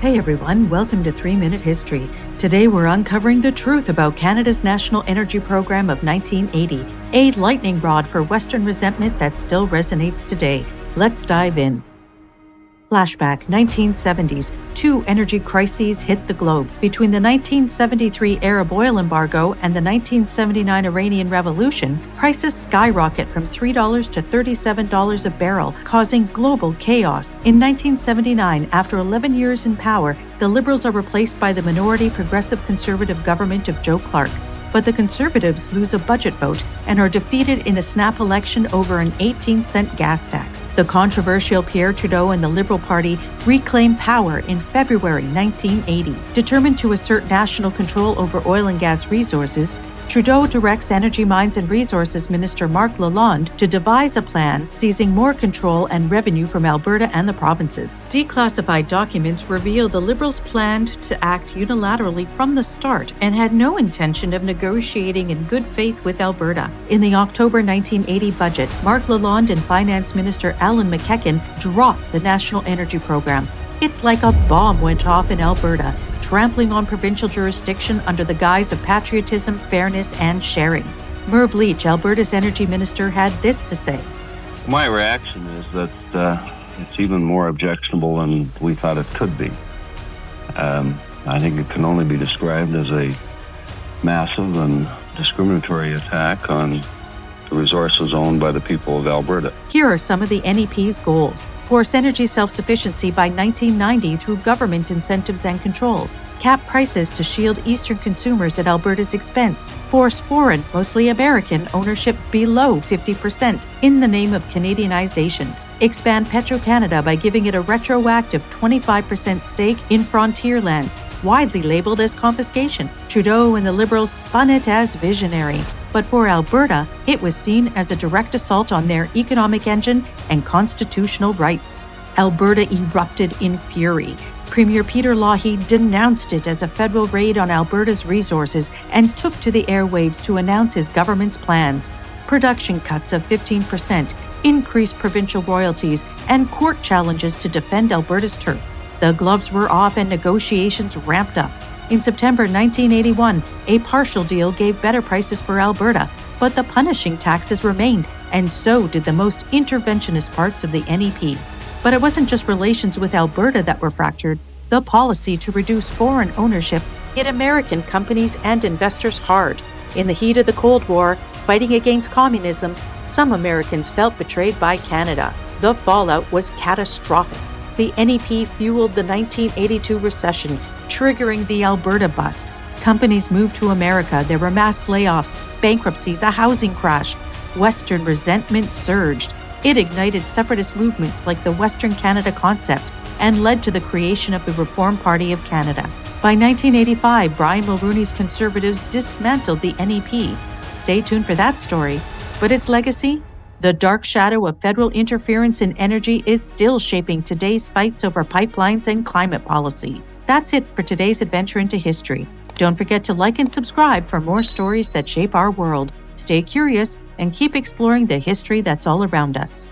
Hey everyone, welcome to 3-Minute History. Today we're uncovering the truth about Canada's National Energy Program of 1980, a lightning rod for Western resentment that still resonates today. Let's dive in. Flashback, 1970s. Two energy crises hit the globe. Between the 1973 Arab oil embargo and the 1979 Iranian Revolution, prices skyrocket from $3 to $37 a barrel, causing global chaos. In 1979, after 11 years in power, the Liberals are replaced by the minority Progressive Conservative government of Joe Clark. But the Conservatives lose a budget vote and are defeated in a snap election over an 18-cent gas tax. The controversial Pierre Trudeau and the Liberal Party reclaim power in February 1980. Determined to assert national control over oil and gas resources, Trudeau directs Energy, Mines and Resources Minister Marc Lalonde to devise a plan seizing more control and revenue from Alberta and the provinces. Declassified documents reveal the Liberals planned to act unilaterally from the start and had no intention of negotiating in good faith with Alberta. In the October 1980 budget, Marc Lalonde and Finance Minister Alan Mikhail dropped the National Energy Program. It's like a bomb went off in Alberta, trampling on provincial jurisdiction under the guise of patriotism, fairness, and sharing. Merv Leach, Alberta's energy minister, had this to say. My reaction is that it's even more objectionable than we thought it could be. I think it can only be described as a massive and discriminatory attack on the resources owned by the people of Alberta. Here are some of the NEP's goals. Force energy self-sufficiency by 1990 through government incentives and controls. Cap prices to shield Eastern consumers at Alberta's expense. Force foreign, mostly American, ownership below 50% in the name of Canadianization. Expand Petro-Canada by giving it a retroactive 25% stake in frontier lands, widely labeled as confiscation. Trudeau and the Liberals spun it as visionary. But for Alberta, it was seen as a direct assault on their economic engine and constitutional rights. Alberta erupted in fury. Premier Peter Lougheed denounced it as a federal raid on Alberta's resources and took to the airwaves to announce his government's plans. Production cuts of 15%, increased provincial royalties, and court challenges to defend Alberta's turf. The gloves were off and negotiations ramped up. In September 1981, a partial deal gave better prices for Alberta, but the punishing taxes remained, and so did the most interventionist parts of the NEP. But it wasn't just relations with Alberta that were fractured. The policy to reduce foreign ownership hit American companies and investors hard. In the heat of the Cold War, fighting against communism, some Americans felt betrayed by Canada. The fallout was catastrophic. The NEP fueled the 1982 recession, triggering the Alberta bust. Companies moved to America. There were mass layoffs, bankruptcies, a housing crash. Western resentment surged. It ignited separatist movements like the Western Canada concept and led to the creation of the Reform Party of Canada. By 1985, Brian Mulroney's Conservatives dismantled the NEP. Stay tuned for that story. But its legacy? The dark shadow of federal interference in energy is still shaping today's fights over pipelines and climate policy. That's it for today's adventure into history. Don't forget to like and subscribe for more stories that shape our world. Stay curious and keep exploring the history that's all around us.